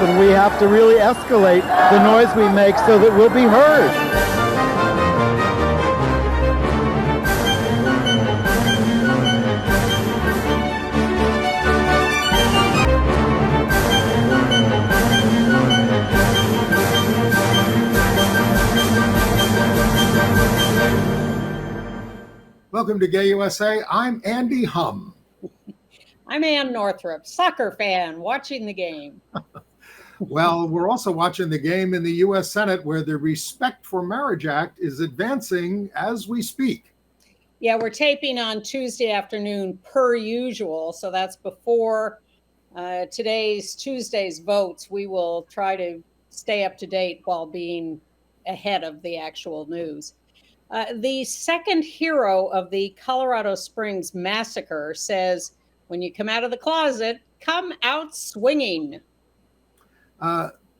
and we have to really escalate the noise we make so that we'll be heard. Welcome to Gay USA. I'm Andy Hum. I'm Ann Northrup, soccer fan, watching the game. Well, we're also watching the game in the U.S. Senate, where the Respect for Marriage Act is advancing as we speak. Yeah, we're taping on Tuesday afternoon per usual, so that's before Tuesday's votes. We will try to stay up to date while being ahead of the actual news. The second hero of the Colorado Springs massacre says, when you come out of the closet, come out swinging.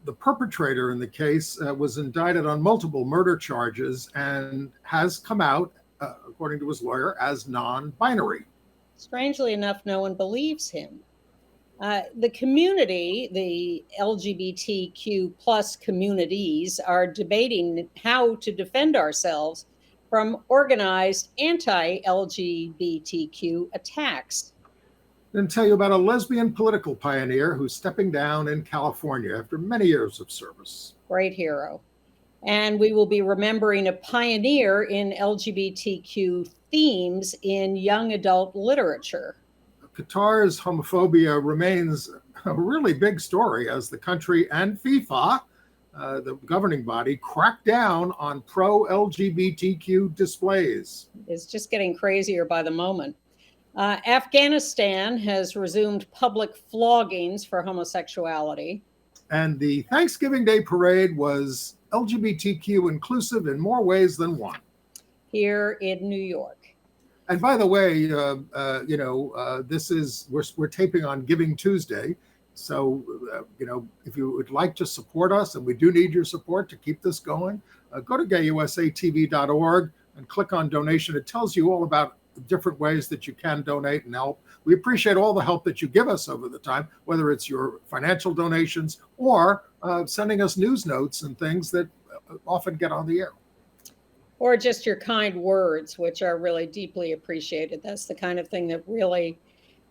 The perpetrator in the case was indicted on multiple murder charges and has come out, according to his lawyer, as non-binary. Strangely enough, no one believes him. The community, the LGBTQ plus communities, are debating how to defend ourselves from organized anti-LGBTQ attacks. Then tell you about a lesbian political pioneer who's stepping down in California after many years of service. Great hero. And we will be remembering a pioneer in LGBTQ themes in young adult literature. Qatar's homophobia remains a really big story as the country and FIFA, the governing body, crack down on pro-LGBTQ displays. It's just getting crazier by the moment. Afghanistan has resumed public floggings for homosexuality. And the Thanksgiving Day parade was LGBTQ inclusive in more ways than one. Here in New York. And by the way, we're taping on Giving Tuesday. So, if you would like to support us, and we do need your support to keep this going, go to gayusatv.org and click on donation. It tells you all about the different ways that you can donate and help. We appreciate all the help that you give us over the time, whether it's your financial donations or sending us news notes and things that often get on the air. Or just your kind words, which are really deeply appreciated. That's the kind of thing that really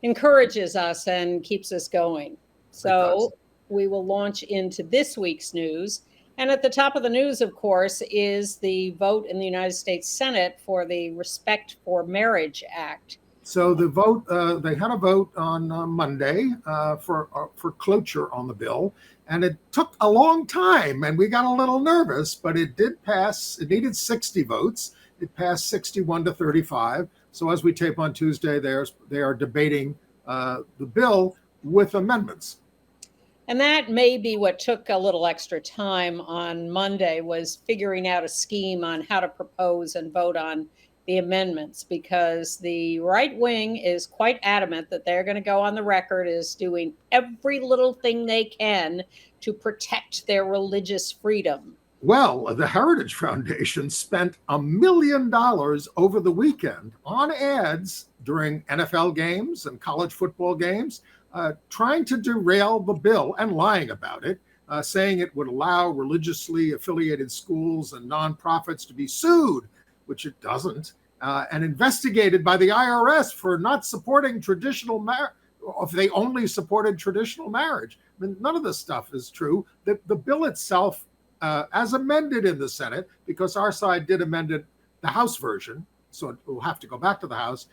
encourages us and keeps us going. So we will launch into this week's news. And at the top of the news, of course, is the vote in the United States Senate for the Respect for Marriage Act. So the vote, they had a vote on Monday for cloture on the bill, and it took a long time, and we got a little nervous, but it did pass. It needed 60 votes. It passed 61 to 35. So as we tape on Tuesday, they are debating the bill with amendments. And that may be what took a little extra time on Monday, was figuring out a scheme on how to propose and vote on the amendments, because the right wing is quite adamant that they're going to go on the record as doing every little thing they can to protect their religious freedom. Well, the Heritage Foundation spent $1 million over the weekend on ads during NFL games and college football games, trying to derail the bill and lying about it, saying it would allow religiously affiliated schools and nonprofits to be sued, which it doesn't, and investigated by the IRS for not supporting traditional marriage, if they only supported traditional marriage. I mean, none of this stuff is true. The bill itself, as amended in the Senate, because our side did amend it, the House version, so it will have to go back to the House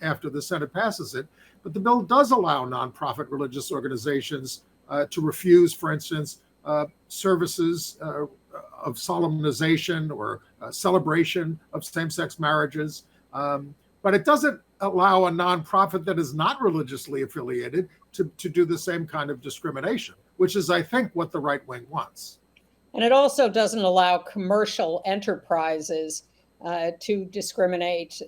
after the Senate passes it. But the bill does allow nonprofit religious organizations to refuse, for instance, services of solemnization or celebration of same-sex marriages. But it doesn't allow a nonprofit that is not religiously affiliated to do the same kind of discrimination, which is, I think, what the right wing wants. And it also doesn't allow commercial enterprises to discriminate,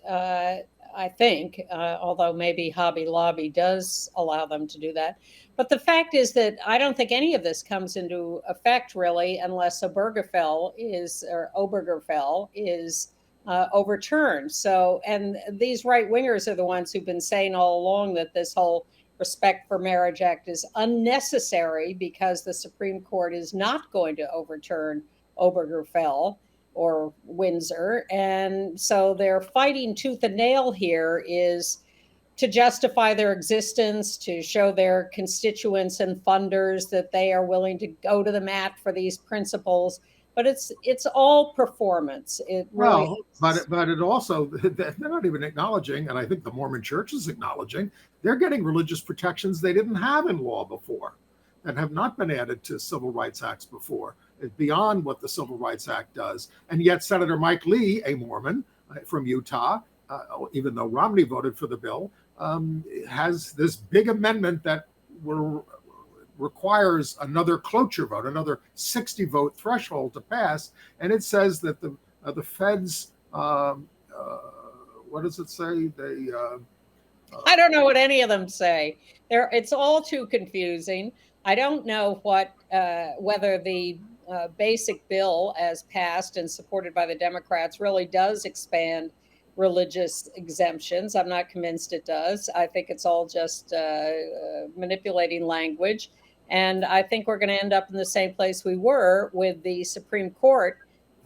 I think, although maybe Hobby Lobby does allow them to do that. But the fact is that I don't think any of this comes into effect, really, unless Obergefell is overturned. So, and these right-wingers are the ones who've been saying all along that this whole Respect for Marriage Act is unnecessary because the Supreme Court is not going to overturn Obergefell or Windsor. And so they're fighting tooth and nail here is to justify their existence, to show their constituents and funders that they are willing to go to the mat for these principles. But it's all performance. It really but it also, they're not even acknowledging, and I think the Mormon Church is acknowledging, they're getting religious protections they didn't have in law before, that have not been added to civil rights acts before. It's beyond what the Civil Rights Act does. And yet Senator Mike Lee, a Mormon from Utah, even though Romney voted for the bill, has this big amendment that requires another cloture vote, another 60 vote threshold to pass. And it says that the feds, what does it say? I don't know what any of them say. It's all too confusing. I don't know whether the basic bill as passed and supported by the Democrats really does expand religious exemptions. I'm not convinced it does. I think it's all just manipulating language. And I think we're going to end up in the same place we were with the Supreme Court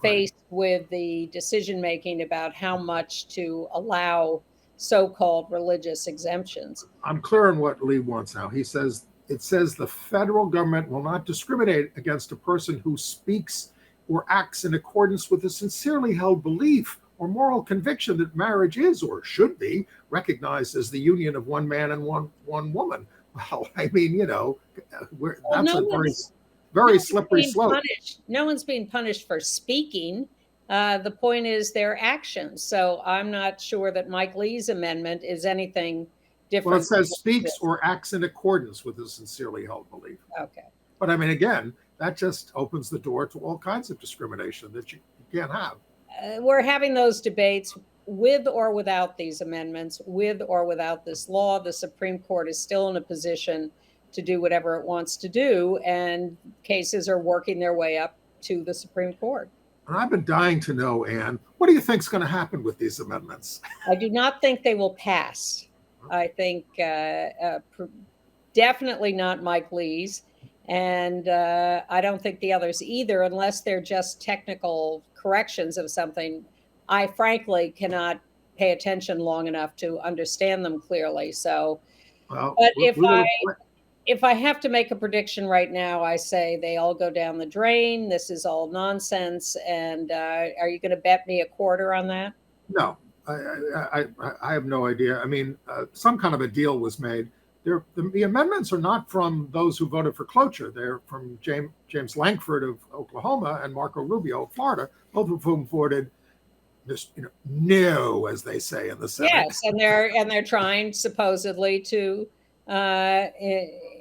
faced with the decision making about how much to allow so-called religious exemptions. I'm clear on what Lee wants now. He says, it says the federal government will not discriminate against a person who speaks or acts in accordance with a sincerely held belief or moral conviction that marriage is or should be recognized as the union of one man and one woman. Well, I mean, that's a very slippery slope. No one's being punished for speaking. The point is their actions. So I'm not sure that Mike Lee's amendment is anything different. Well, it says speaks or acts in accordance with a sincerely held belief. Okay. But I mean, again, that just opens the door to all kinds of discrimination that you can't have. We're having those debates with or without these amendments, with or without this law. The Supreme Court is still in a position to do whatever it wants to do, and cases are working their way up to the Supreme Court. And I've been dying to know, Ann, what do you think is going to happen with these amendments? I do not think they will pass. I think definitely not Mike Lee's, and I don't think the others either, unless they're just technical corrections of something. I frankly cannot pay attention long enough to understand them clearly. So, well, but if I have to make a prediction right now, I say they all go down the drain. This is all nonsense. And are you going to bet me a quarter on that? No, I have no idea. I mean, some kind of a deal was made. The amendments are not from those who voted for cloture. They're from James Lankford of Oklahoma and Marco Rubio of Florida, both of whom voted just no, as they say in the Senate. Yes, and they're trying supposedly to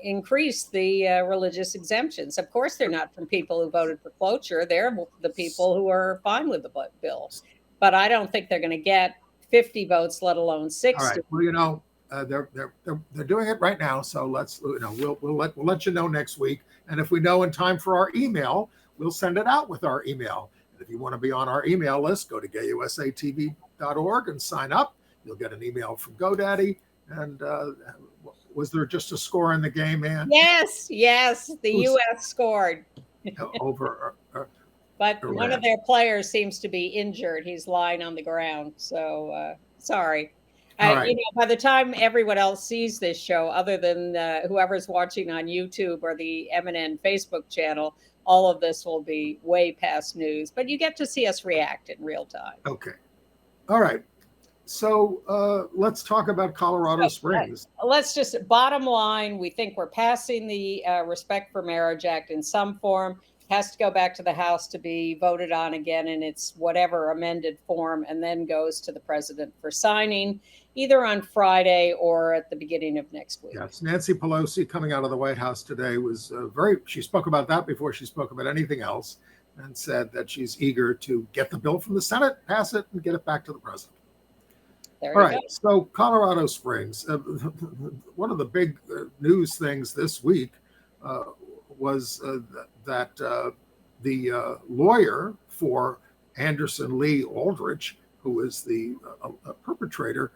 increase the religious exemptions. Of course, they're not from people who voted for cloture. They're the people who are fine with the bill. But I don't think they're going to get 50 votes, let alone 60. All right. Well, they're doing it right now. So we'll let you know next week. And if we know in time for our email, we'll send it out with our email. And if you want to be on our email list, go to gayusatv.org and sign up. You'll get an email from GoDaddy. And was there just a score in the game, Ann? Yes. The U.S. scored. Over. But one of their players seems to be injured. He's lying on the ground. So sorry. Right. By the time everyone else sees this show, other than whoever's watching on YouTube or the MNN Facebook channel, all of this will be way past news. But you get to see us react in real time. Okay. All right. So let's talk about Colorado Springs. Let's just, bottom line, we think we're passing the Respect for Marriage Act in some form. It has to go back to the House to be voted on again in its whatever amended form, and then goes to the president for signing either on Friday or at the beginning of next week. Yes, Nancy Pelosi coming out of the White House today was she spoke about that before she spoke about anything else, and said that she's eager to get the bill from the Senate, pass it, and get it back to the president. All right, so Colorado Springs, one of the big news things this week was that the lawyer for Anderson Lee Aldrich, who is the perpetrator,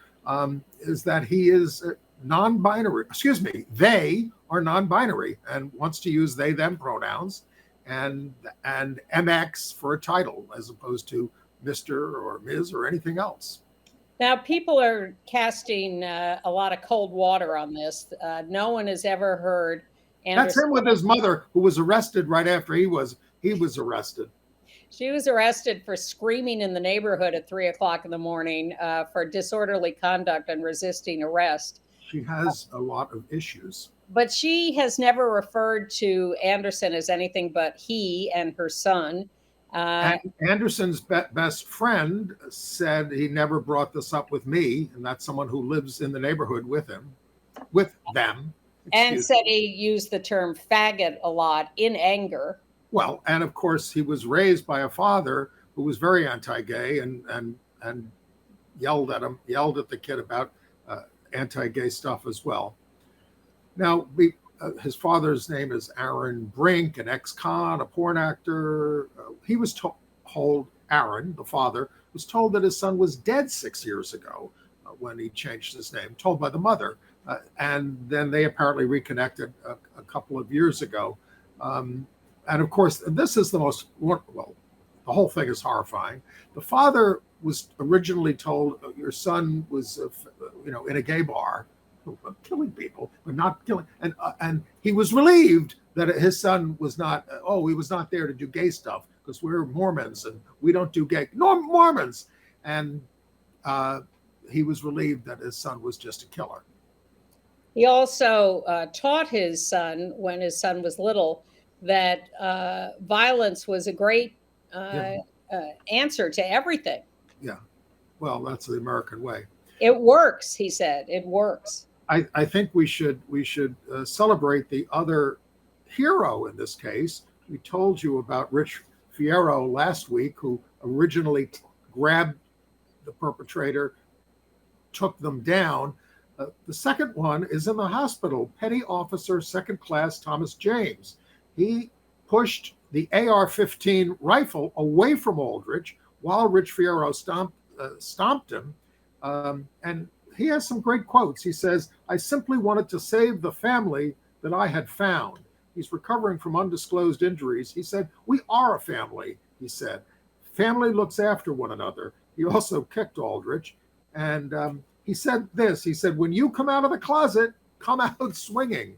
is that he is non-binary, excuse me, they are non-binary and wants to use they them pronouns and MX for a title as opposed to Mr. or Ms. or anything else. Now, people are casting a lot of cold water on this. No one has ever heard That's Anderson. him with his mother, who was arrested right after he was arrested. She was arrested for screaming in the neighborhood at 3 o'clock in the morning for disorderly conduct and resisting arrest. She has a lot of issues. But she has never referred to Anderson as anything but he and her son. And Anderson's best friend said he never brought this up with me, and that's someone who lives in the neighborhood with them. And said he used the term faggot a lot in anger. Well, and of course, he was raised by a father who was very anti-gay and yelled at the kid about anti-gay stuff as well. Now, his father's name is Aaron Brink, an ex-con, a porn actor. He was told, Aaron, the father, was told that his son was dead 6 years ago when he changed his name, told by the mother. And then they apparently reconnected a couple of years ago. And of course, this is the most, well, the whole thing is horrifying. The father was originally told your son was, in a gay bar, killing people, but not killing. And he was relieved that his son was not, he was not there to do gay stuff because we're Mormons and we don't do gay, no Mormons. And he was relieved that his son was just a killer. He also taught his son, when his son was little, that violence was a great answer to everything. Yeah. Well, that's the American way. It works, he said. It works. I think we should celebrate the other hero in this case. We told you about Rich Fierro last week, who originally grabbed the perpetrator, took them down. The second one is in the hospital. Petty Officer Second Class Thomas James. He pushed the AR-15 rifle away from Aldrich while Rich Fierro stomped him. And he has some great quotes. He says, "I simply wanted to save the family that I had found." He's recovering from undisclosed injuries. He said, "We are a family," he said. "Family looks after one another." He also kicked Aldrich. And he said this, he said, "When you come out of the closet, come out swinging."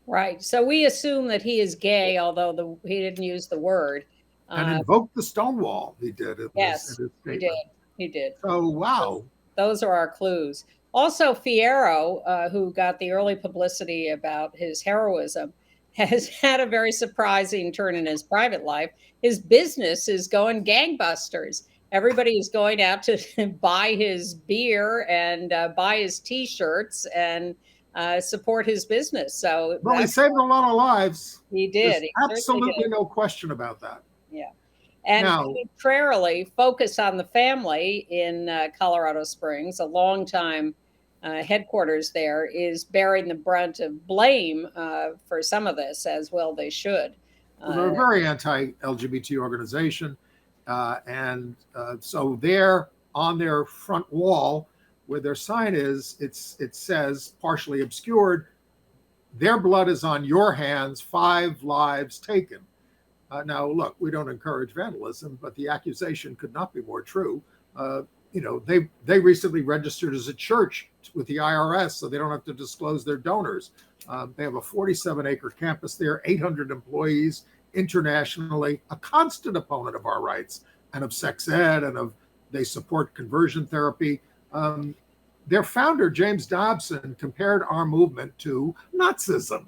Right. So we assume that he is gay, although he didn't use the word. And invoked the Stonewall, he did. Yes, he did. He did. Oh, wow. Those are our clues. Also, Fierro, who got the early publicity about his heroism, has had a very surprising turn in his private life. His business is going gangbusters. Everybody is going out to buy his beer and buy his T-shirts and support his business. So, well, he saved a lot of lives. He did. There's absolutely no question about that. Yeah. And contrarily, Focus on the Family in Colorado Springs, a longtime headquarters there, is bearing the brunt of blame for some of this, as well they should. They're a very anti-LGBT organization. So there on their front wall, where their sign is, it says, partially obscured, "Their blood is on your hands, 5 lives taken." Now, look, we don't encourage vandalism, but the accusation could not be more true. They recently registered as a church with the IRS, so they don't have to disclose their donors. They have a 47-acre campus there, 800 employees internationally, a constant opponent of our rights and of sex ed, and they support conversion therapy. Their founder, James Dobson, compared our movement to Nazism.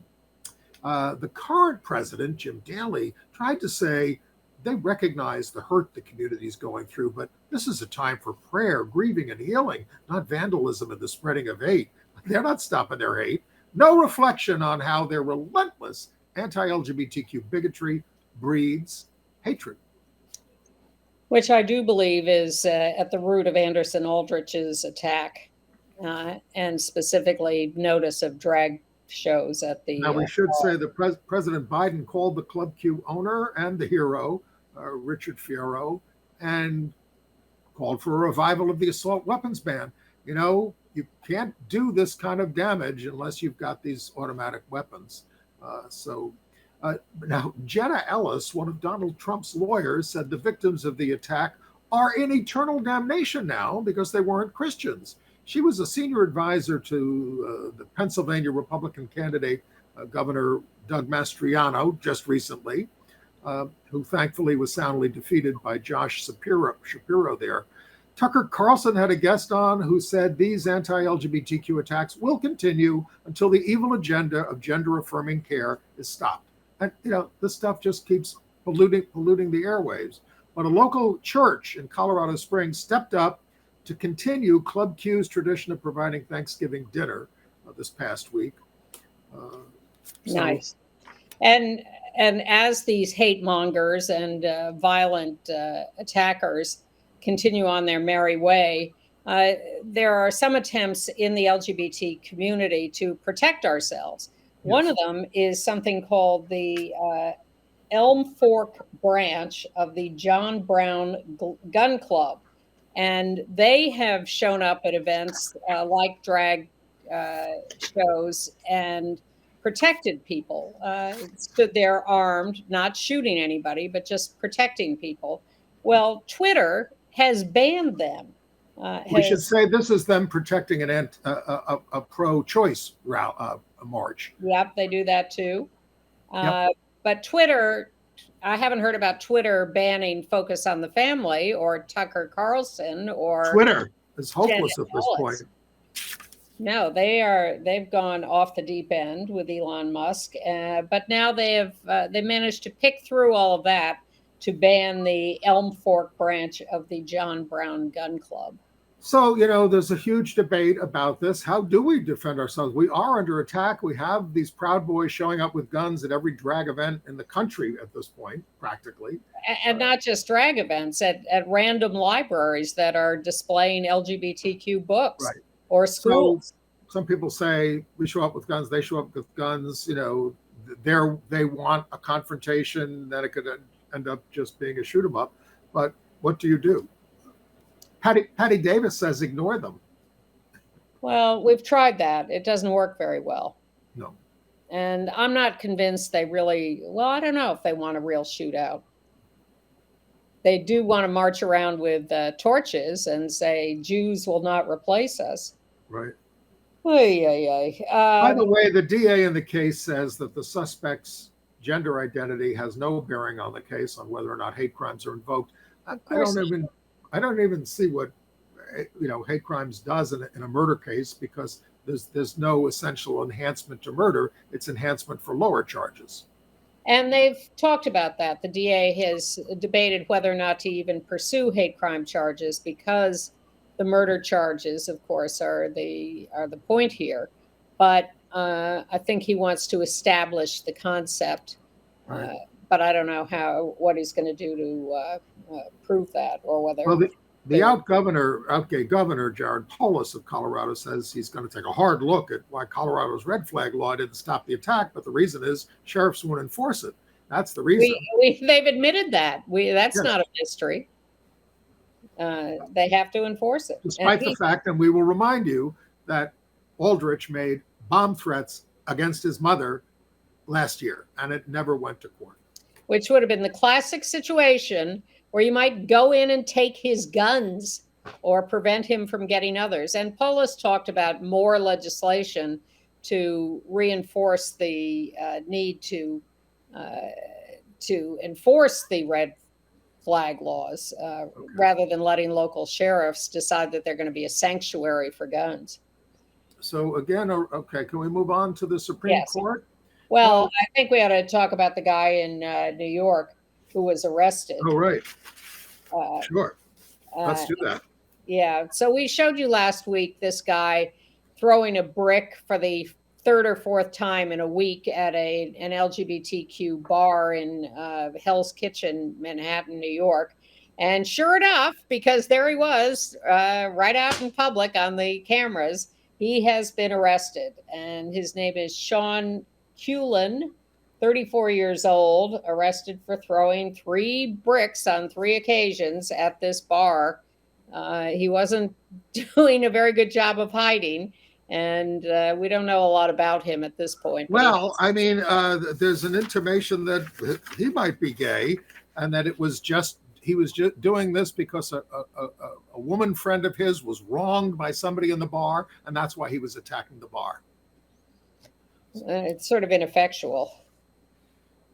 The current president, Jim Daly, tried to say they recognize the hurt the community is going through, but this is a time for prayer, grieving, and healing, not vandalism and the spreading of hate. They're not stopping their hate. No reflection on how their relentless anti-LGBTQ bigotry breeds hatred. Which I do believe is at the root of Anderson Aldrich's attack, and specifically notice of drag shows at the. Now we should say that President Biden called the Club Q owner and the hero, Richard Fierro, and called for a revival of the assault weapons ban. you can't do this kind of damage unless you've got these automatic weapons. Now, Jenna Ellis, one of Donald Trump's lawyers, said the victims of the attack are in eternal damnation now because they weren't Christians. She was a senior advisor to the Pennsylvania Republican candidate, Governor Doug Mastriano, just recently, who thankfully was soundly defeated by Josh Shapiro there. Tucker Carlson had a guest on who said these anti-LGBTQ attacks will continue until the evil agenda of gender-affirming care is stopped. And, this stuff just keeps polluting the airwaves. But a local church in Colorado Springs stepped up to continue Club Q's tradition of providing Thanksgiving dinner this past week. Nice. And as these hate mongers and violent attackers continue on their merry way, there are some attempts in the LGBT community to protect ourselves. Yes. One of them is something called the Elm Fork branch of the John Brown Gun Club. And they have shown up at events like drag shows and protected people, stood there armed, not shooting anybody, but just protecting people. Well, Twitter has banned them. We should say this is them protecting a pro-choice march. Yep, they do that too. Yep. But Twitter, I haven't heard about Twitter banning Focus on the Family or Tucker Carlson or Twitter is hopeless at this point. No, they've gone off the deep end with Elon Musk, but now they managed to pick through all of that to ban the Elm Fork branch of the John Brown Gun Club. So, there's a huge debate about this. How do we defend ourselves? We are under attack. We have these Proud Boys showing up with guns at every drag event in the country at this point, practically. And not just drag events, at random libraries that are displaying LGBTQ books. Right. Or schools. So some people say we show up with guns, they show up with guns, they want a confrontation, that it could end up just being a shoot 'em up. But what do you do? Patty Davis says ignore them. Well, we've tried that. It doesn't work very well. No. And I'm not convinced they really, I don't know if they want a real shootout. They do want to march around with torches and say, Jews will not replace us. Right. By the way, the DA in the case says that the suspect's gender identity has no bearing on the case, on whether or not hate crimes are invoked. I don't even see what hate crimes does in a murder case, because there's no essential enhancement to murder. It's enhancement for lower charges. And they've talked about that. The DA has debated whether or not to even pursue hate crime charges, because the murder charges, of course, are the point here. But I think he wants to establish the concept. Right. But I don't know what he's going to do to prove that, or whether. Well, the out-gay governor, Jared Polis of Colorado, says he's going to take a hard look at why Colorado's red flag law didn't stop the attack. But the reason is sheriffs won't enforce it. That's the reason. They've admitted that. That's not a mystery. They have to enforce it. Despite the fact, and we will remind you, that Aldrich made bomb threats against his mother last year, and it never went to court. Which would have been the classic situation where you might go in and take his guns or prevent him from getting others. And Polis talked about more legislation to reinforce the need to enforce the red flag laws, rather than letting local sheriffs decide that they're going to be a sanctuary for guns. So again, okay, can we move on to the Supreme Court? Well, I think we ought to talk about the guy in New York who was arrested. Oh, right. Sure. Let's do that. Yeah. So we showed you last week this guy throwing a brick for the third or fourth time in a week at an LGBTQ bar in Hell's Kitchen, Manhattan, New York. And sure enough, because there he was right out in public on the cameras, he has been arrested. And his name is Sean Cullen, 34 years old, arrested for throwing 3 bricks on 3 occasions at this bar He wasn't doing a very good job of hiding, and we don't know a lot about him at this point. Well, I mean, there's an intimation that he might be gay, and that he was just doing this because a woman friend of his was wronged by somebody in the bar, and that's why he was attacking the bar. It's sort of ineffectual.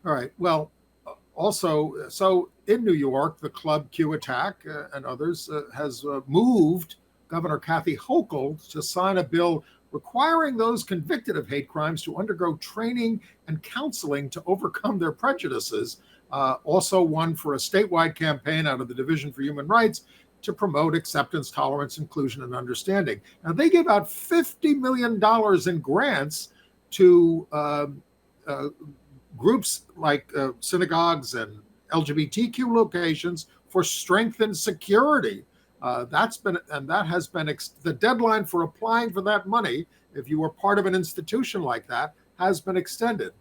All right. Well, also, so in New York, the Club Q attack and others has moved Governor Kathy Hochul to sign a bill requiring those convicted of hate crimes to undergo training and counseling to overcome their prejudices. Also one for a statewide campaign out of the Division for Human Rights to promote acceptance, tolerance, inclusion, and understanding. Now, they give out $50 million in grants to groups like synagogues and LGBTQ locations for strengthened security. That has been the deadline for applying for that money, if you were part of an institution like that, has been extended.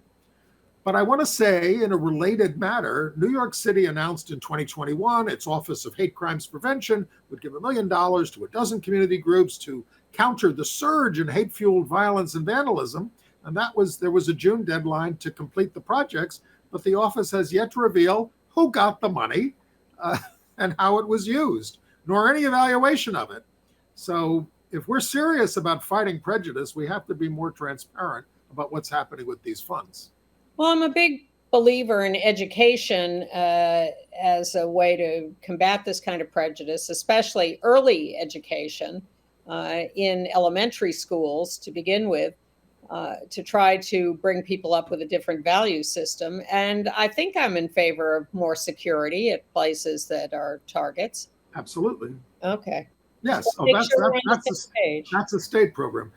But I want to say, in a related matter, New York City announced in 2021 its Office of Hate Crimes Prevention would give $1 million to a dozen community groups to counter the surge in hate-fueled violence and vandalism. And there was a June deadline to complete the projects, but the office has yet to reveal who got the money and how it was used, nor any evaluation of it. So if we're serious about fighting prejudice, we have to be more transparent about what's happening with these funds. Well, I'm a big believer in education as a way to combat this kind of prejudice, especially early education in elementary schools to begin with, to try to bring people up with a different value system. And I think I'm in favor of more security at places that are targets. Absolutely. Okay. Yes. So that's a state program.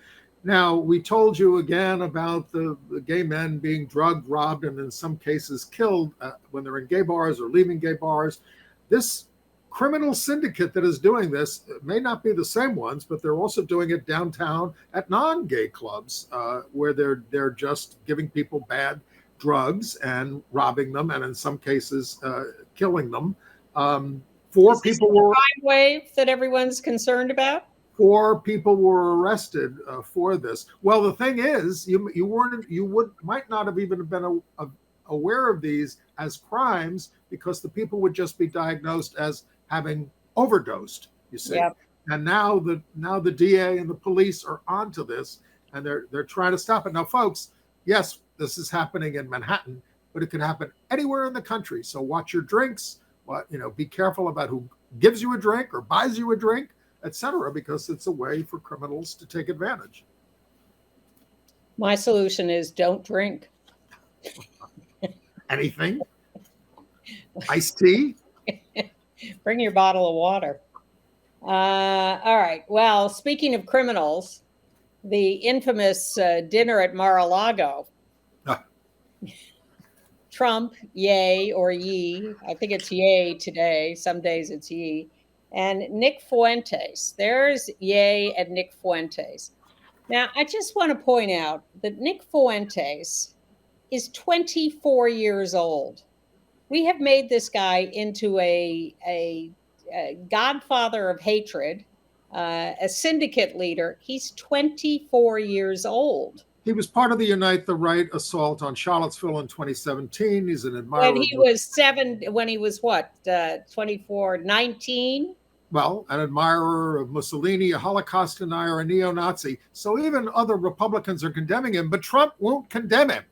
Now, we told you again about the gay men being drugged, robbed, and in some cases killed when they're in gay bars or leaving gay bars. This criminal syndicate that is doing this may not be the same ones, but they're also doing it downtown at non-gay clubs where they're just giving people bad drugs and robbing them, and in some cases killing them. Four people were crime wave that everyone's concerned about. 4 people were arrested for this. Well, the thing is, you might not have even been aware of these as crimes because the people would just be diagnosed as having overdosed. You see, Yep. And now the DA and the police are onto this, and they're trying to stop it. Now, folks, yes, this is happening in Manhattan, but it could happen anywhere in the country. So watch your drinks. Be careful about who gives you a drink or buys you a drink, etc., because it's a way for criminals to take advantage. My solution is don't drink. Anything? Iced tea? Bring your bottle of water. All right. Well, speaking of criminals, the infamous dinner at Mar-a-Lago. Trump, yay or ye. I think it's yay today. Some days it's ye. And Nick Fuentes. There's yay and Nick Fuentes. Now, I just want to point out that Nick Fuentes is 24 years old. We have made this guy into a godfather of hatred, a syndicate leader. He's 24 years old. He was part of the Unite the Right assault on Charlottesville in 2017. He's an admirer. When he was what, 24, 19? Well, an admirer of Mussolini, a Holocaust denier, a neo-Nazi. So even other Republicans are condemning him, but Trump won't condemn him.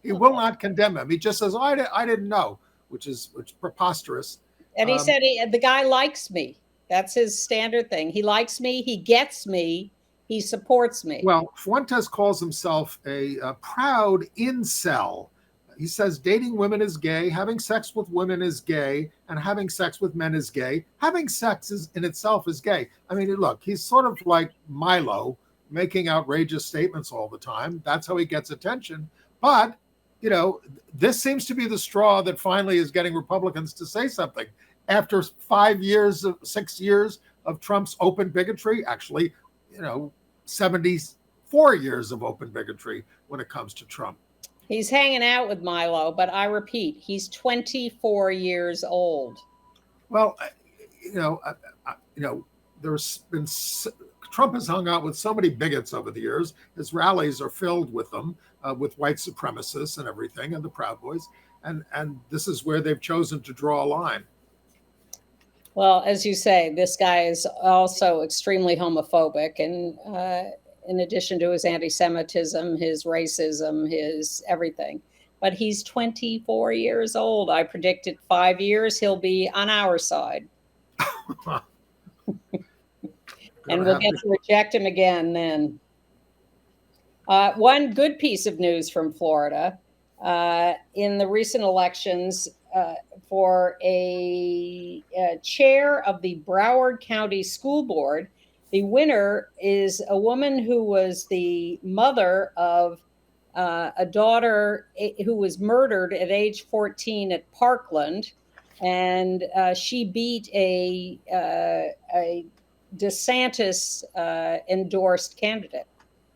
He will not condemn him. He just says, I didn't know, which is preposterous. And he said, the guy likes me. That's his standard thing. He likes me. He gets me. He supports me. Well, Fuentes calls himself a proud incel. He says dating women is gay, having sex with women is gay, and having sex with men is gay. Having sex in itself is gay. I mean, look, he's sort of like Milo, making outrageous statements all the time. That's how he gets attention. But, this seems to be the straw that finally is getting Republicans to say something. After 6 years of Trump's open bigotry, actually, 74 years of open bigotry when it comes to Trump. He's hanging out with Milo, but I repeat, he's 24 years old. Well, there's been Trump has hung out with so many bigots over the years. His rallies are filled with them, with white supremacists and everything, and the Proud Boys. And this is where they've chosen to draw a line. Well, as you say, this guy is also extremely homophobic, and in addition to his anti-Semitism, his racism, his everything. But he's 24 years old. I predicted 5 years he'll be on our side. And we'll get to reject him again then. One good piece of news from Florida. In the recent elections, for a chair of the Broward County School Board, the winner is a woman who was the mother of a daughter who was murdered at age 14 at Parkland. And she beat a DeSantis endorsed candidate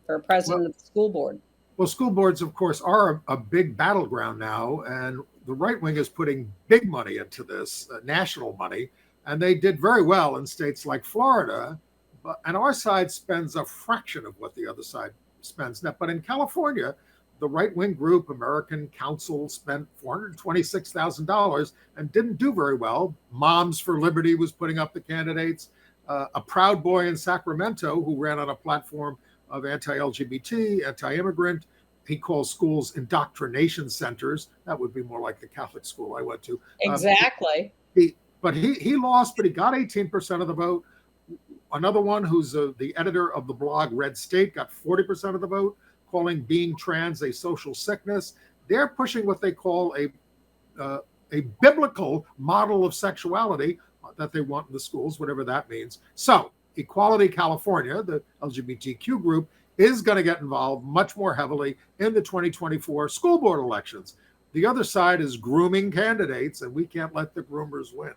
for president of the school board. Well, school boards, of course, are a big battleground now, and the right wing is putting big money into this, national money, and they did very well in states like Florida, and our side spends a fraction of what the other side spends. But in California, the right wing group, American Council, spent $426,000 and didn't do very well. Moms for Liberty was putting up the candidates. A Proud Boy in Sacramento who ran on a platform of anti-LGBT, anti-immigrant. He calls schools indoctrination centers. That would be more like the Catholic school I went to. Exactly. He lost, but he got 18% of the vote. Another one who's the editor of the blog Red State got 40% of the vote, calling being trans a social sickness. They're pushing what they call a biblical model of sexuality that they want in the schools, whatever that means. So Equality California, the LGBTQ group, is going to get involved much more heavily in the 2024 school board elections. The other side is grooming candidates, and we can't let the groomers win.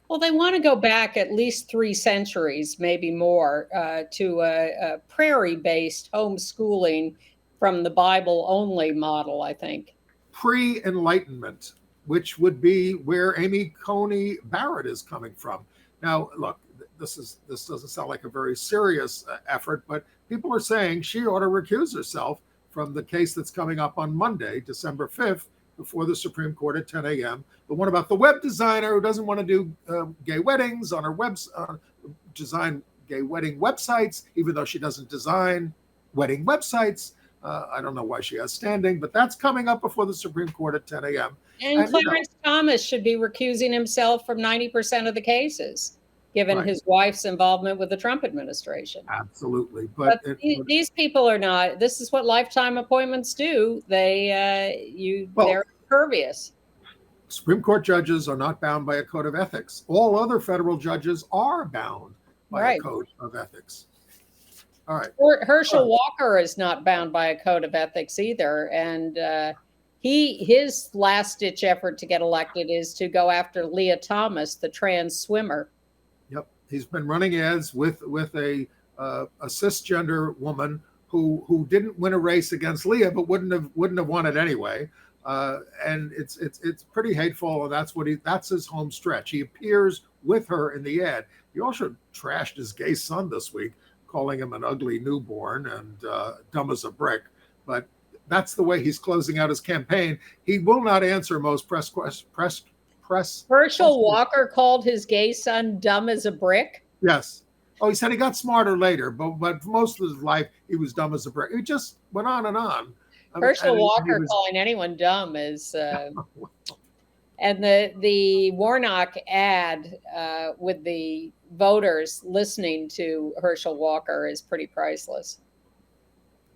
Well, they want to go back at least 3 centuries, maybe more, to a prairie-based homeschooling from the Bible-only model, I think. Pre-Enlightenment, which would be where Amy Coney Barrett is coming from. Now, look, this doesn't sound like a very serious effort, but people are saying she ought to recuse herself from the case that's coming up on Monday, December 5th, before the Supreme Court at 10 a.m. The one about the web designer who doesn't want to do gay weddings on her design gay wedding websites, even though she doesn't design wedding websites. I don't know why she has standing, but that's coming up before the Supreme Court at 10 a.m. And Clarence Thomas should be recusing himself from 90% of the cases, given his wife's involvement with the Trump administration. Absolutely. But these people are not. This is what lifetime appointments do. They're impervious. Supreme Court judges are not bound by a code of ethics. All other federal judges are bound by a code of ethics. All right. Herschel Walker is not bound by a code of ethics either. And his last-ditch effort to get elected is to go after Leah Thomas, the trans swimmer. Yep. He's been running ads with a cisgender woman who didn't win a race against Leah, but wouldn't have won it anyway. And it's pretty hateful, and that's his home stretch. He appears with her in the ad. He also trashed his gay son this week, calling him an ugly newborn and dumb as a brick. But that's the way he's closing out his campaign. He will not answer most press. Herschel Walker called his gay son dumb as a brick? Yes. Oh, he said he got smarter later, but most of his life he was dumb as a brick. It just went on and on. Herschel Walker calling anyone dumb is... And the Warnock ad with the voters listening to Herschel Walker is pretty priceless.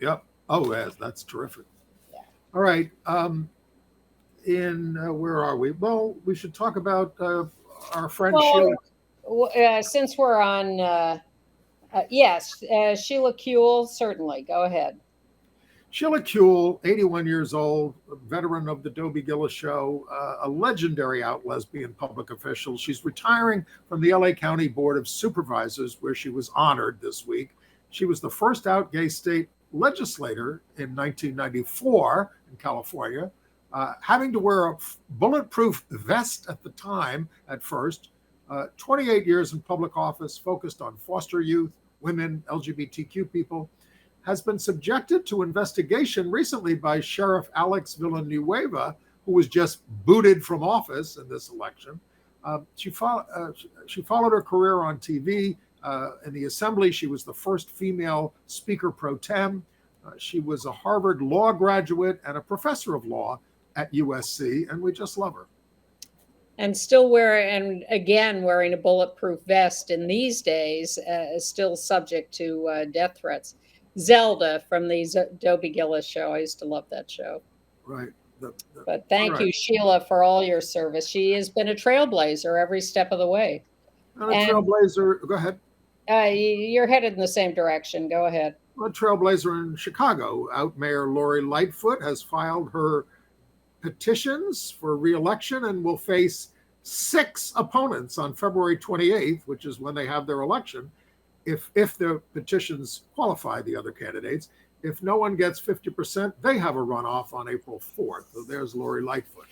Yep. Oh, yes, that's terrific. Yeah. All right. Where are we? Well, we should talk about our friend Sheila. Since we're on, Sheila Kuehl, certainly. Go ahead. Sheila Kuehl, 81 years old, veteran of the Dobie Gillis show, a legendary out lesbian public official. She's retiring from the LA County Board of Supervisors, where she was honored this week. She was the first out gay state legislator in 1994 in California, having to wear a bulletproof vest at the time, at first, 28 years in public office, focused on foster youth, women, LGBTQ people, has been subjected to investigation recently by Sheriff Alex Villanueva, who was just booted from office in this election. She followed her career on TV. In the assembly, she was the first female speaker pro tem. She was a Harvard law graduate and a professor of law at USC, and we just love her. And still wearing a bulletproof vest in these days, is still subject to death threats. Zelda from the Dobie Gillis show. I used to love that show. Right. But thank you, Sheila, for all your service. She has been a trailblazer every step of the way. Trailblazer, go ahead. You're headed in the same direction. Go ahead. A trailblazer in Chicago. Out Mayor Lori Lightfoot has filed her petitions for re-election and will face 6 opponents on February 28th, which is when they have their election, if the petitions qualify the other candidates. If no one gets 50%, they have a runoff on April 4th. So there's Lori Lightfoot.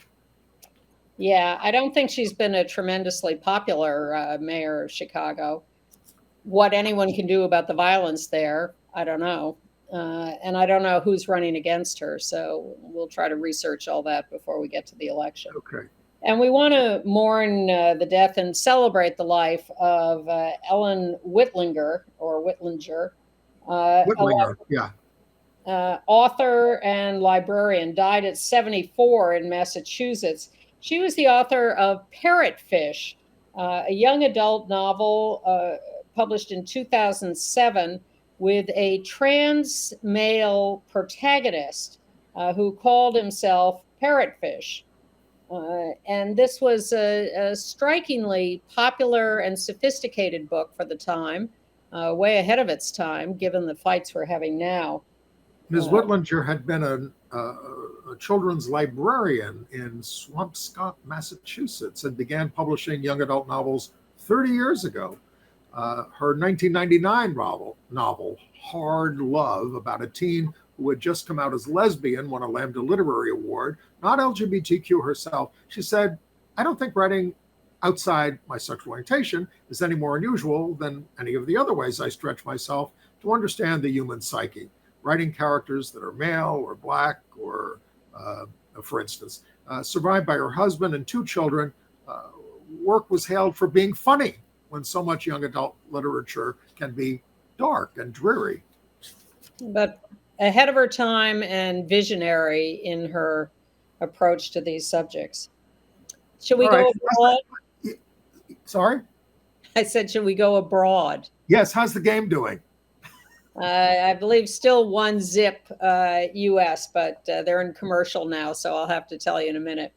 Yeah, I don't think she's been a tremendously popular mayor of Chicago. What anyone can do about the violence there, I don't know. And I don't know who's running against her. So we'll try to research all that before we get to the election. Okay. And we want to mourn the death and celebrate the life of Ellen Whitlinger, yeah. Author and librarian, died at 74 in Massachusetts. She was the author of Parrotfish, a young adult novel published in 2007 with a trans male protagonist who called himself Parrotfish. And this was a strikingly popular and sophisticated book for the time, way ahead of its time, given the fights we're having now. Ms. Whitlinger had been a children's librarian in Swampscott, Massachusetts, and began publishing young adult novels 30 years ago. Her 1999 novel, Hard Love, about a teen who had just come out as lesbian, won a Lambda Literary Award, not LGBTQ herself. She said, "I don't think writing outside my sexual orientation is any more unusual than any of the other ways I stretch myself to understand the human psyche. Writing characters that are male or black or, for instance, survived by her husband and 2 children, work was hailed for being funny when so much young adult literature can be dark and dreary." But ahead of her time and visionary in her approach to these subjects. Should we go abroad? Sorry? I said, should we go abroad? Yes. How's the game doing? I believe still 1-0 US, but they're in commercial now, so I'll have to tell you in a minute.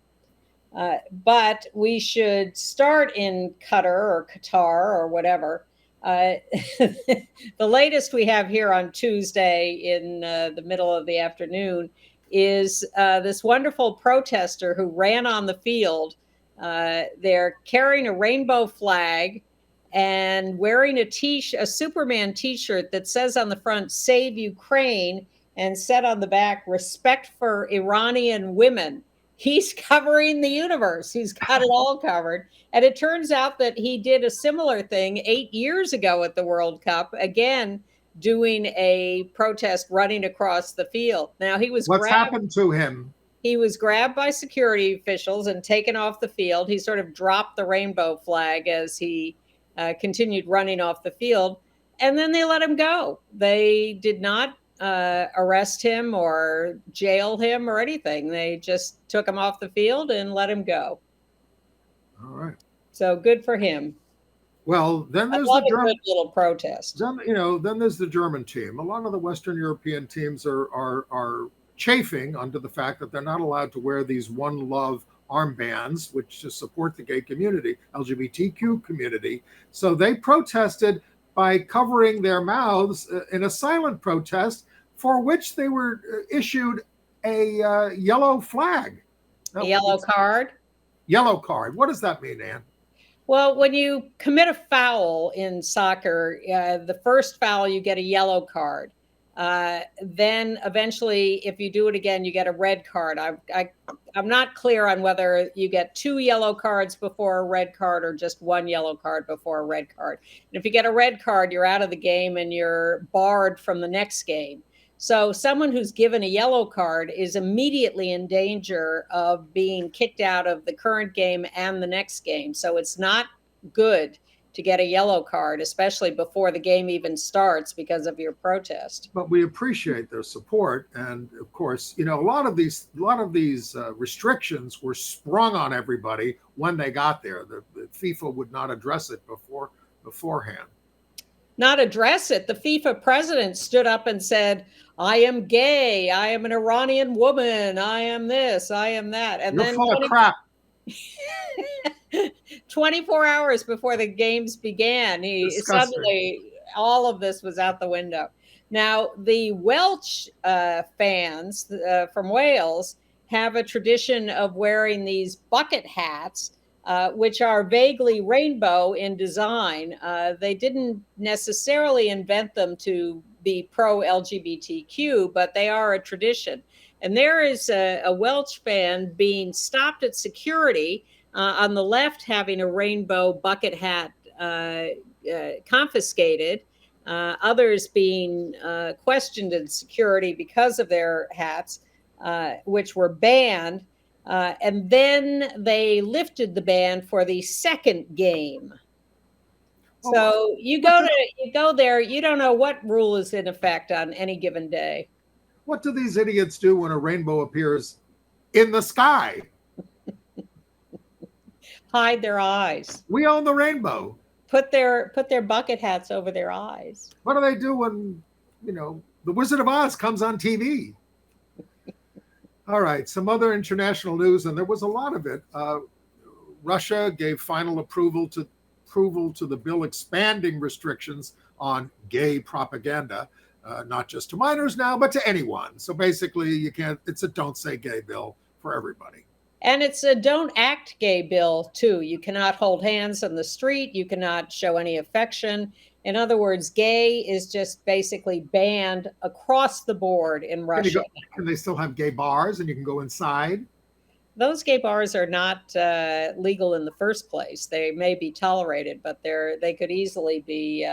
But we should start in Qatar or whatever. The latest we have here on Tuesday in the middle of the afternoon is this wonderful protester who ran on the field. They're carrying a rainbow flag and wearing a Superman t-shirt that says on the front, "Save Ukraine," and said on the back, "Respect for Iranian women." He's covering the universe. He's got it all covered. And it turns out that he did a similar thing 8 years ago at the World Cup, again, doing a protest running across the field. Now, What's happened to him? He was grabbed by security officials and taken off the field. He sort of dropped the rainbow flag as he continued running off the field. And then they let him go. They did not arrest him or jail him or anything. They just took him off the field and let him go. All right. So good for him. Well, then there's the good little protest. Then there's the German team. A lot of the Western European teams are chafing under the fact that they're not allowed to wear these One Love armbands, which to support the gay community, LGBTQ community. So they protested by covering their mouths in a silent protest, for which they were issued a yellow flag. A yellow card? Yellow card. What does that mean, Ann? Well, when you commit a foul in soccer, the first foul, you get a yellow card. Then eventually, if you do it again, you get a red card. I'm not clear on whether you get 2 yellow cards before a red card or just 1 yellow card before a red card. And if you get a red card, you're out of the game and you're barred from the next game. So someone who's given a yellow card is immediately in danger of being kicked out of the current game and the next game. So it's not good to get a yellow card, especially before the game even starts because of your protest. But we appreciate their support, and of course, a lot of these restrictions were sprung on everybody when they got there. The FIFA would not address it beforehand. Not address it. The FIFA president stood up and said, "I am gay. I am an Iranian woman. I am this. I am that." And You're then full of crap. 24 hours before the games began, suddenly all of this was out the window. Now, the Welsh fans from Wales have a tradition of wearing these bucket hats, which are vaguely rainbow in design. They didn't necessarily invent them to be pro-LGBTQ, but they are a tradition. And there is a Welsh fan being stopped at security on the left, having a rainbow bucket hat confiscated, others being questioned in security because of their hats, which were banned. And then they lifted the ban for the second game. So you go there, you don't know what rule is in effect on any given day. What do these idiots do when a rainbow appears in the sky? Hide their eyes. We own the rainbow. Put their bucket hats over their eyes. What do they do when, the Wizard of Oz comes on TV? All right, some other international news, and there was a lot of it. Russia gave final approval to the bill expanding restrictions on gay propaganda, not just to minors now, but to anyone. So basically, it's a don't say gay bill for everybody. And it's a don't act gay bill, too. You cannot hold hands on the street. You cannot show any affection. In other words, gay is just basically banned across the board in Russia. Can they still have gay bars and you can go inside? Those gay bars are not legal in the first place. They may be tolerated, but they could easily be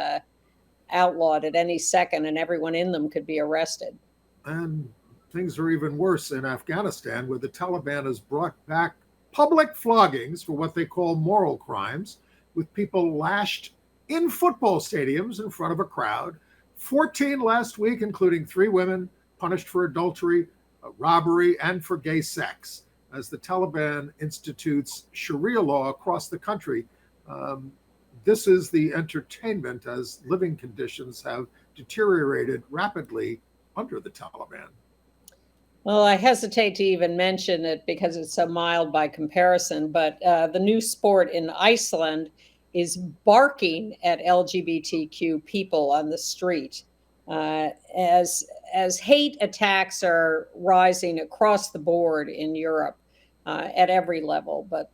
outlawed at any second, and everyone in them could be arrested. And things are even worse in Afghanistan, where the Taliban has brought back public floggings for what they call moral crimes, with people lashed in football stadiums in front of a crowd. 14 last week, including 3 women punished for adultery, robbery, and for gay sex, as the Taliban institutes Sharia law across the country. This is the entertainment as living conditions have deteriorated rapidly under the Taliban. Well, I hesitate to even mention it because it's so mild by comparison, but the new sport in Iceland is barking at LGBTQ people on the street as hate attacks are rising across the board in Europe at every level, but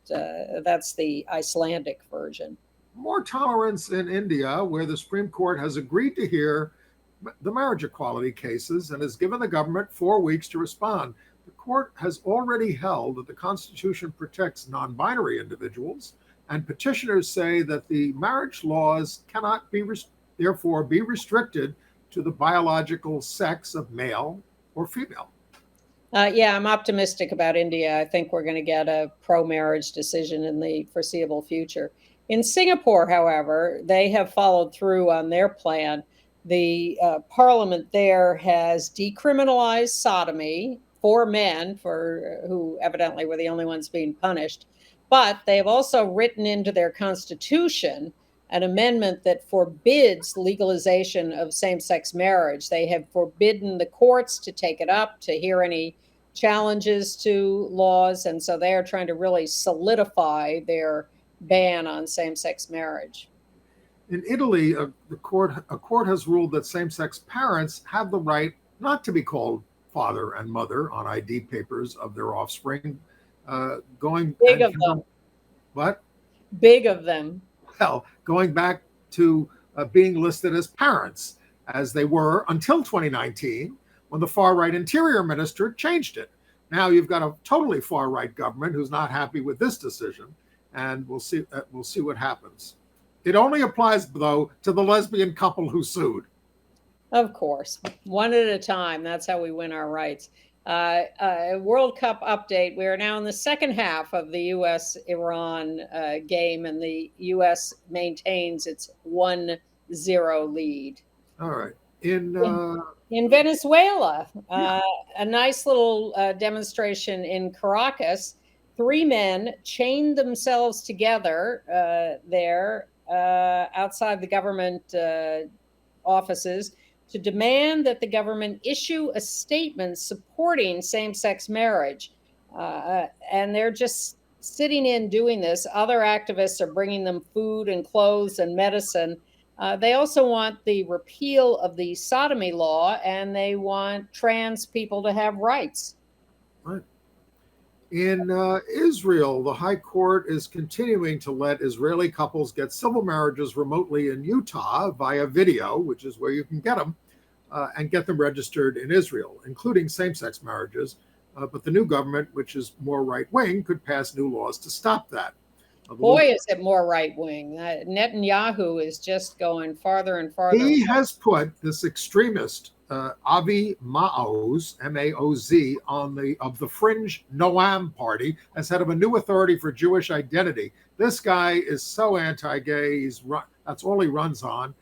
that's the Icelandic version. More tolerance in India, where the Supreme Court has agreed to hear the marriage equality cases and has given the government 4 weeks to respond. The court has already held that the Constitution protects non-binary individuals, and petitioners say that the marriage laws cannot therefore be restricted to the biological sex of male or female. Yeah, I'm optimistic about India. I think we're going to get a pro-marriage decision in the foreseeable future. In Singapore, however, they have followed through on their plan. The parliament there has decriminalized sodomy for men, who evidently were the only ones being punished. But they have also written into their constitution an amendment that forbids legalization of same-sex marriage. They have forbidden the courts to take it up, to hear any challenges to laws. And so they are trying to really solidify their ban on same-sex marriage. In Italy, a court has ruled that same-sex parents have the right not to be called father and mother on ID papers of their offspring. Big of them. What? Big of them. Well, going back to being listed as parents. as they were until 2019, when the far-right interior minister changed it. Now you've got a totally far-right government who's not happy with this decision, and we'll see what happens. It only applies, though, to the lesbian couple who sued. Of course, one at a time. That's how we win our rights. World Cup update. We are now in the second half of the U.S.-Iran game, and the U.S. maintains its 1-0 lead. All right. In Venezuela, a nice little demonstration in Caracas. 3 men chained themselves together there outside the government offices to demand that the government issue a statement supporting same-sex marriage. And they're just sitting in doing this. Other activists are bringing them food and clothes and medicine. They also want the repeal of the sodomy law, and they want trans people to have rights. Right. In Israel, the High Court is continuing to let Israeli couples get civil marriages remotely in Utah via video, which is where you can get them, and get them registered in Israel, including same-sex marriages. But the new government, which is more right-wing, could pass new laws to stop that. Boy, is it more right-wing. Netanyahu is just going farther and farther. He has put this extremist Avi Maoz, M-A-O-Z, of the fringe Noam party as head of a new authority for Jewish identity. This guy is so anti-gay. That's all he runs on.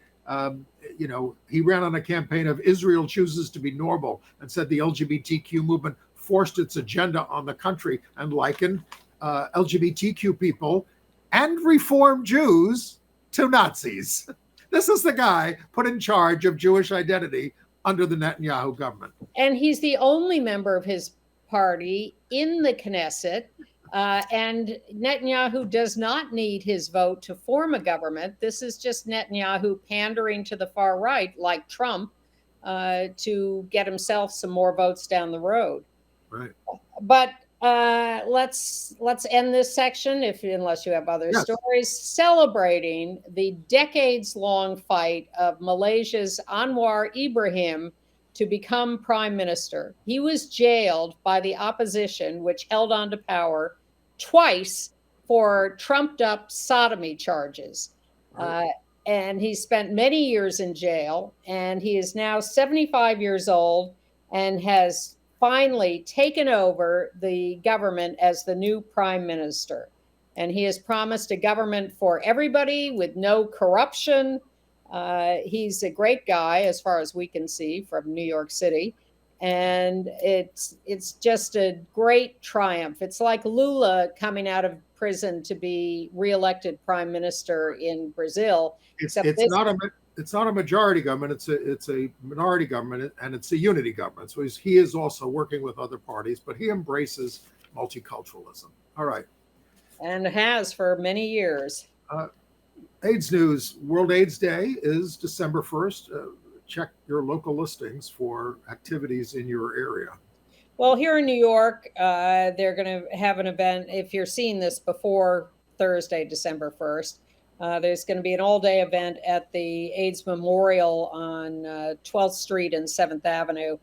He ran on a campaign of Israel chooses to be normal and said the LGBTQ movement forced its agenda on the country, and likened LGBTQ people and Reform Jews to Nazis. This is the guy put in charge of Jewish identity under the Netanyahu government. And he's the only member of his party in the Knesset. And Netanyahu does not need his vote to form a government. This is just Netanyahu pandering to the far right, like Trump, to get himself some more votes down the road. Right. But let's end this section, unless you have other stories, celebrating the decades-long fight of Malaysia's Anwar Ibrahim to become prime minister. He was jailed by the opposition, which held on to power twice for trumped-up sodomy charges. And he spent many years in jail, and he is now 75 years old and has finally taken over the government as the new prime minister. And he has promised a government for everybody with no corruption. He's a great guy, as far as we can see from New York City. And it's just a great triumph. It's like Lula coming out of prison to be reelected prime minister in Brazil. It's not a majority government. It's a minority government, and it's a unity government. So he is also working with other parties, but he embraces multiculturalism. All right. And has for many years. AIDS news. World AIDS Day is December 1st. Check your local listings for activities in your area. Well, here in New York, they're going to have an event. If you're seeing this before Thursday, December 1st, there's going to be an all-day event at the AIDS Memorial on 12th Street and 7th Avenue,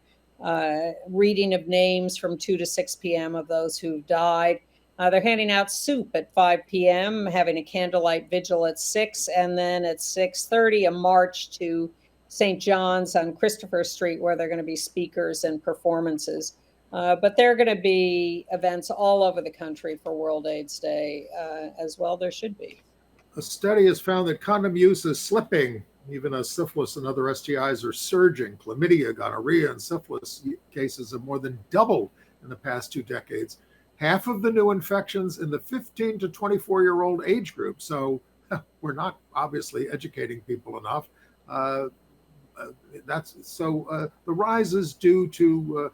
reading of names from 2 to 6 p.m. of those who've died. They're handing out soup at 5 p.m., having a candlelight vigil at 6, and then at 6:30, a march to St. John's on Christopher Street, where they're going to be speakers and performances. But there are going to be events all over the country for World AIDS Day as well. There should be. A study has found that condom use is slipping, even as syphilis and other STIs are surging. Chlamydia, gonorrhea, and syphilis cases have more than doubled in the past 2 decades. Half of the new infections in the 15 to 24-year-old age group. So we're not obviously educating people enough. The rise is due to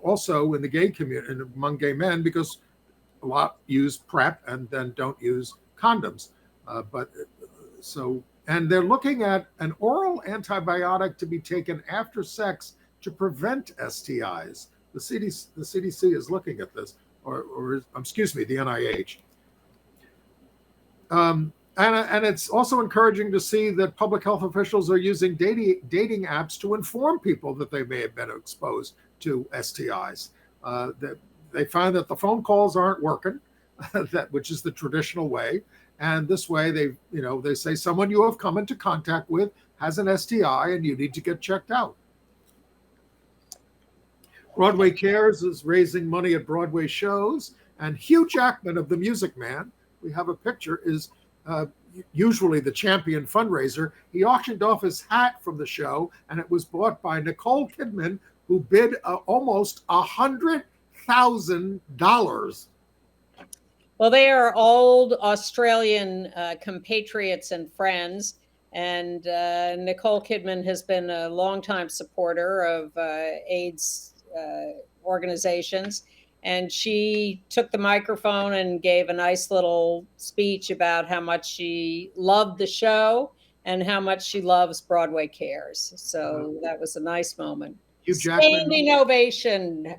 also in the gay community and among gay men, because a lot use PrEP and then don't use condoms. And they're looking at an oral antibiotic to be taken after sex to prevent STIs. The CDC is looking at this, or excuse me, the NIH. And it's also encouraging to see that public health officials are using dating apps to inform people that they may have been exposed to STIs. They find that the phone calls aren't working, which is the traditional way. And this way, they say someone you have come into contact with has an STI and you need to get checked out. Broadway Cares is raising money at Broadway shows, and Hugh Jackman of The Music Man, we have a picture, is usually the champion fundraiser. He auctioned off his hat from the show, and it was bought by Nicole Kidman, who bid almost $100,000. Well, they are old Australian compatriots and friends, and Nicole Kidman has been a longtime supporter of AIDS organizations. And she took the microphone and gave a nice little speech about how much she loved the show and how much she loves Broadway Cares. So that was a nice moment. Hugh Jackman, standing ovation.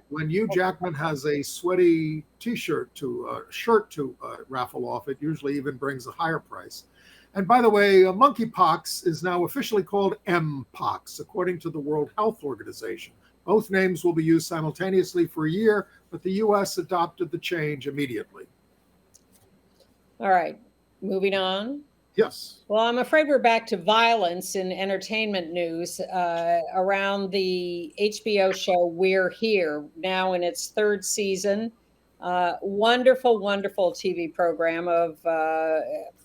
When Hugh Jackman has a sweaty shirt to raffle off, it usually even brings a higher price. And by the way, monkeypox is now officially called Mpox, according to the World Health Organization. Both names will be used simultaneously for a year, but the U.S. adopted the change immediately. All right, moving on. Yes. Well, I'm afraid we're back to violence in entertainment news around the HBO show We're Here, now in its third season. Wonderful, wonderful TV program of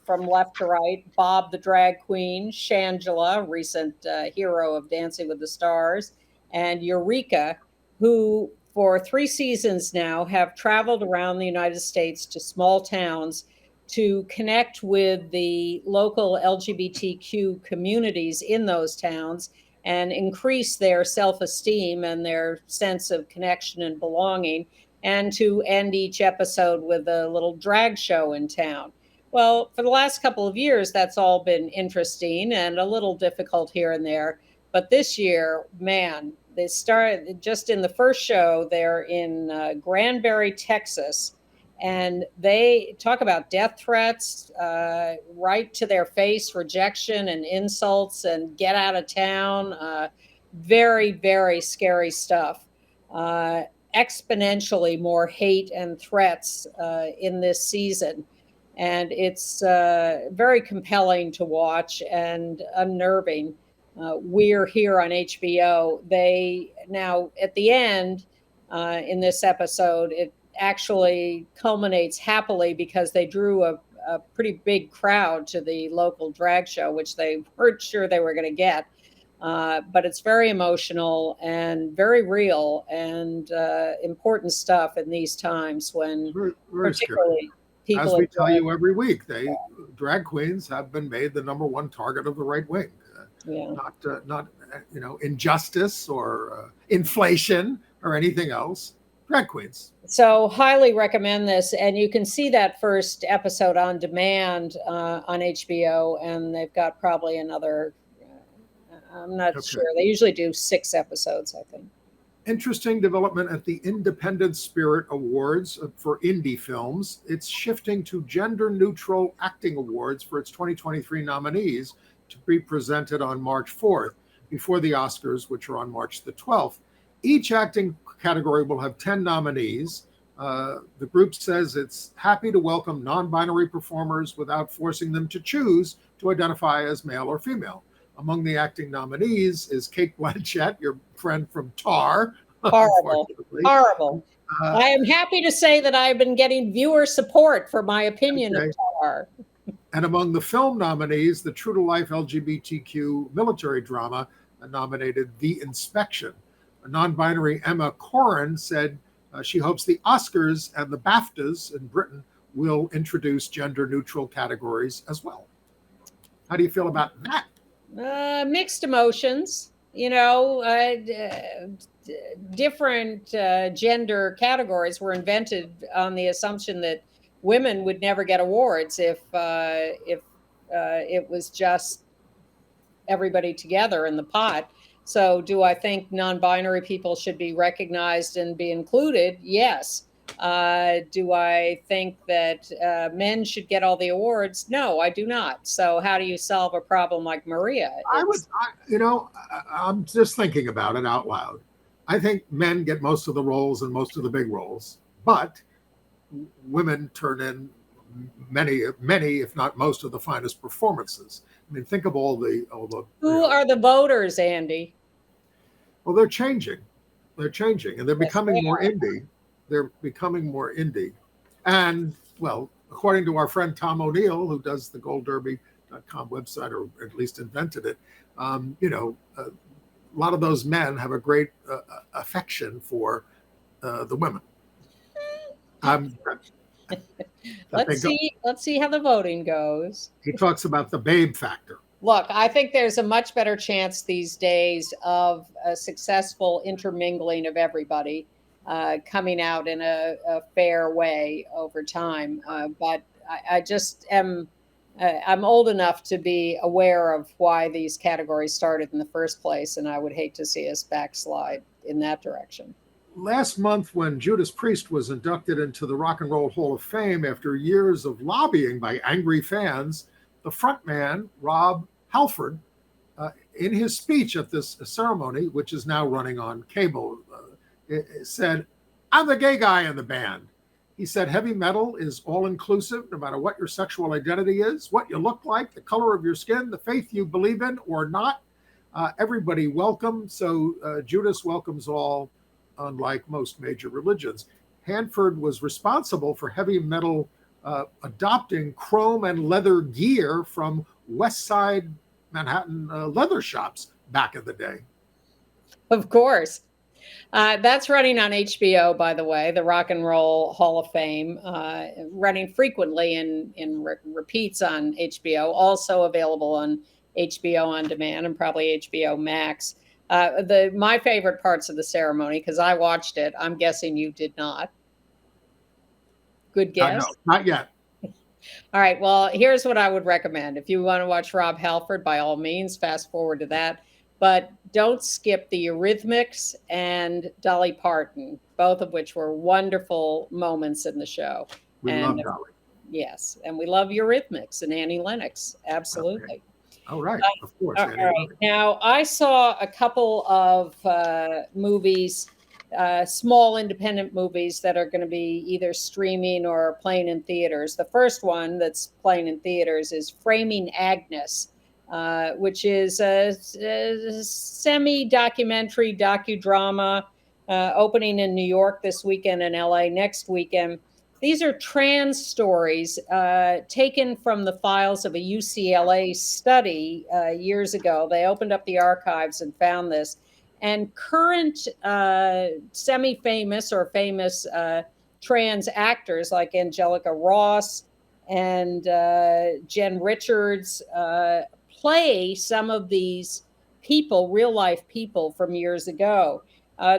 from left to right. Bob the drag queen, Shangela, recent hero of Dancing with the Stars, and Eureka, who for 3 seasons now have traveled around the United States to small towns to connect with the local LGBTQ communities in those towns and increase their self-esteem and their sense of connection and belonging, and to end each episode with a little drag show in town. Well, for the last couple of years, that's all been interesting and a little difficult here and there. But this year, man, they started just in the first show. They're in Granbury, Texas, and they talk about death threats, right to their face, rejection and insults, and get out of town. Very, very scary stuff. Exponentially more hate and threats in this season. And it's very compelling to watch and unnerving. We're Here on HBO. They now, at the end, in this episode, it actually culminates happily because they drew a pretty big crowd to the local drag show, which they weren't sure they were going to get. But it's very emotional and very real and important stuff in these times when very particularly scary. People, as we tell you every week, drag queens have been made the number one target of the right wing. Not injustice or inflation or anything else. Drag queens. So highly recommend this, and you can see that first episode on demand on HBO, and they've got probably another. I'm not sure. They usually do 6 episodes, I think. Interesting development at the Independent Spirit Awards for indie films. It's shifting to gender-neutral acting awards for its 2023 nominees to be presented on March 4th, before the Oscars, which are on March the 12th. Each acting category will have 10 nominees. The group says it's happy to welcome non-binary performers without forcing them to choose to identify as male or female. Among the acting nominees is Cate Blanchett, your friend from Tar. Horrible. I am happy to say that I've been getting viewer support for my opinion of Tar. And among the film nominees, the true-to-life LGBTQ military drama nominated The Inspection. A non-binary Emma Corrin said she hopes the Oscars and the BAFTAs in Britain will introduce gender-neutral categories as well. How do you feel about that? Mixed emotions. Different gender categories were invented on the assumption that women would never get awards if it was just everybody together in the pot. So do I think non-binary people should be recognized and be included? Yes. Do I think that men should get all the awards? No, I do not. So how do you solve a problem like Maria? I'm just thinking about it out loud. I think men get most of the roles and most of the big roles, but women turn in many, if not most, of the finest performances. I mean, think of all the. Who are the voters, Andy? Well, they're changing, and they're becoming they more are. indie. They're becoming more indie, and well, according to our friend Tom O'Neill, who does the GoldDerby.com website, or at least invented it, a lot of those men have a great affection for the women. Let's see how the voting goes. He talks about the babe factor. Look, I think there's a much better chance these days of a successful intermingling of everybody coming out in a fair way over time. But I just am, I'm old enough to be aware of why these categories started in the first place, and I would hate to see us backslide in that direction. Last month, when Judas Priest was inducted into the Rock and Roll Hall of Fame after years of lobbying by angry fans, the frontman, Rob Halford, in his speech at this ceremony, which is now running on cable, said, "I'm the gay guy in the band." He said, "Heavy metal is all-inclusive, no matter what your sexual identity is, what you look like, the color of your skin, the faith you believe in or not. Everybody welcome." So Judas welcomes all, unlike most major religions. Hanford was responsible for heavy metal adopting chrome and leather gear from West Side Manhattan leather shops back in the day. Of course. That's running on HBO, by the way, the Rock and Roll Hall of Fame, running frequently in repeats on HBO, also available on HBO On Demand and probably HBO Max. My favorite parts of the ceremony, because I watched it, I'm guessing you did not. Good guess? No, not yet. All right. Well, here's what I would recommend. If you want to watch Rob Halford, by all means, fast forward to that. But don't skip the Eurythmics and Dolly Parton, both of which were wonderful moments in the show. We love Dolly. Yes. And we love Eurythmics and Annie Lennox. Absolutely. Okay. All right. Of course. All right. Now, I saw a couple of movies, small independent movies that are going to be either streaming or playing in theaters. The first one that's playing in theaters is Framing Agnes, which is a semi-documentary docudrama opening in New York this weekend and LA next weekend. These are trans stories taken from the files of a UCLA study years ago. They opened up the archives and found this. And current semi-famous or famous trans actors like Angelica Ross and Jen Richards play some of these people, real-life people from years ago.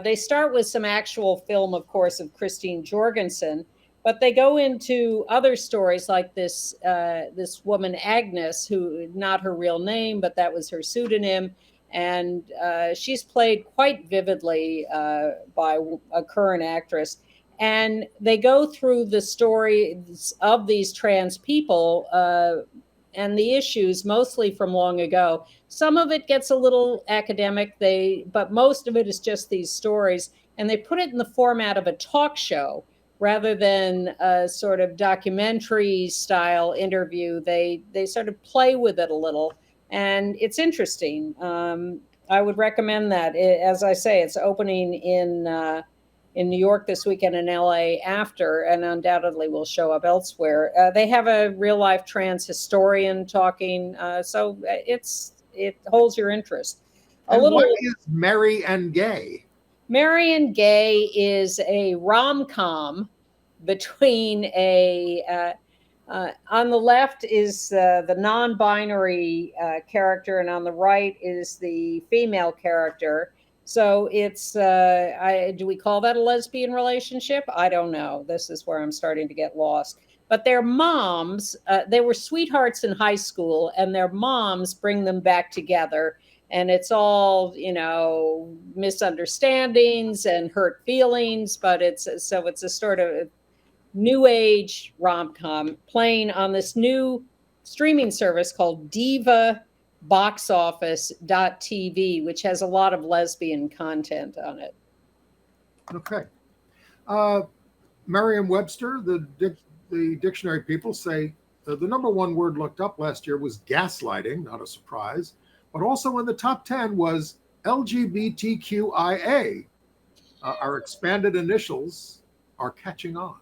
They start with some actual film, of course, of Christine Jorgensen, but they go into other stories like this woman, Agnes, who, not her real name, but that was her pseudonym. And she's played quite vividly by a current actress. And they go through the stories of these trans people and the issues, mostly from long ago. Some of it gets a little academic, but most of it is just these stories. And they put it in the format of a talk show rather than a sort of documentary style interview. They sort of play with it a little. And it's interesting. I would recommend that. As I say, it's opening in New York this weekend and LA after, and undoubtedly will show up elsewhere. They have a real life trans historian talking, so it holds your interest. What is Merry and Gay? Merry and Gay is a rom-com between on the left is the non-binary character, and on the right is the female character. So it's, do we call that a lesbian relationship? I don't know. This is where I'm starting to get lost. But their moms, they were sweethearts in high school, and their moms bring them back together. and it's all, misunderstandings and hurt feelings, but it's a sort of new age rom-com playing on this new streaming service called divaboxoffice.tv, which has a lot of lesbian content on it. Okay. Merriam-Webster, the dictionary people say the number one word looked up last year was gaslighting, not a surprise, but also in the top 10 was LGBTQIA. Our expanded initials are catching on.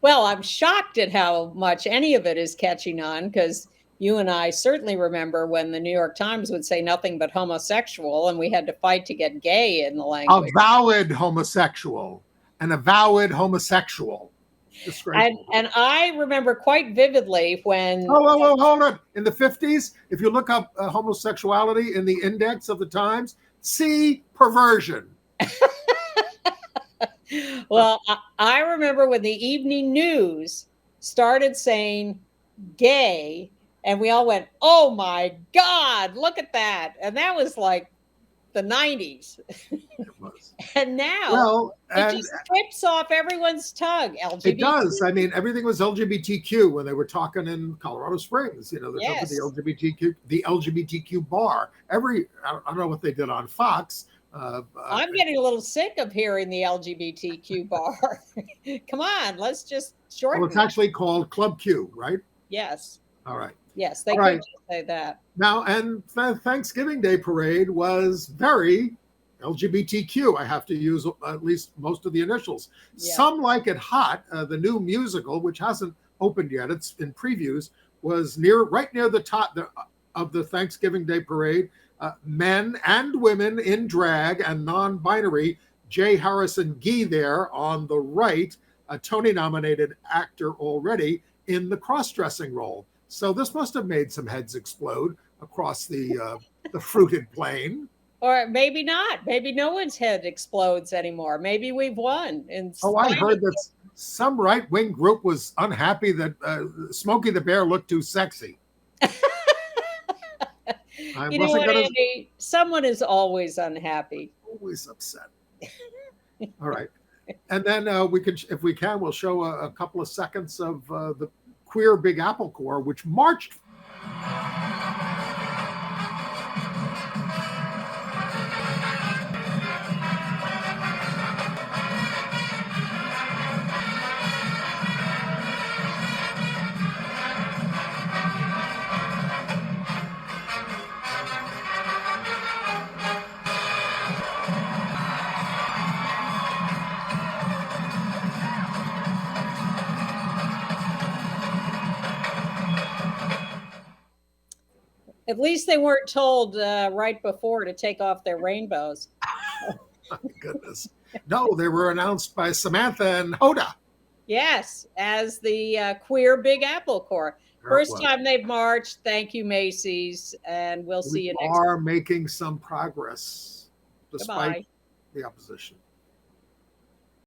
Well, I'm shocked at how much any of it is catching on, because you and I certainly remember when the New York Times would say nothing but homosexual, and we had to fight to get gay in the language. Avowed homosexual, an avowed homosexual. And I remember quite vividly when... Oh, hold on. In the 50s, if you look up homosexuality in the index of the Times, see perversion. Well, I remember when the evening news started saying gay, and we all went, oh my God, look at that. And that was like the 90s. It was. And now it just trips off everyone's tongue. LGBT. It does. I mean, everything was LGBTQ when they were talking in Colorado Springs. They're talking the LGBTQ bar. I don't know what they did on Fox. I'm getting a little sick of hearing the LGBTQ bar. Come on, let's just shorten it. Well, it's actually called Club Q, right? Yes. All right. Yes, they could just say that. Now, and the Thanksgiving Day parade was very LGBTQ. I have to use at least most of the initials. Yeah. Some Like It Hot, the new musical, which hasn't opened yet, it's in previews, was right near the top of the Thanksgiving Day parade. Men and women in drag and non-binary. J. Harrison Gee there on the right, a Tony-nominated actor already in the cross-dressing role. So this must have made some heads explode across the fruited plain. Or maybe not. Maybe no one's head explodes anymore. Maybe we've won. I heard that some right-wing group was unhappy that Smokey the Bear looked too sexy. You know what, Andy? Someone is always unhappy. Always upset. All right. And then if we can, we'll show a couple of seconds of the Queer Big Apple Corps, which marched. At least they weren't told right before to take off their rainbows. Oh, goodness. No, they were announced by Samantha and Hoda. Yes, as the Queer Big Apple Corps. First time they've marched. Thank you, Macy's. And we'll see you next time. We are making some progress despite the opposition.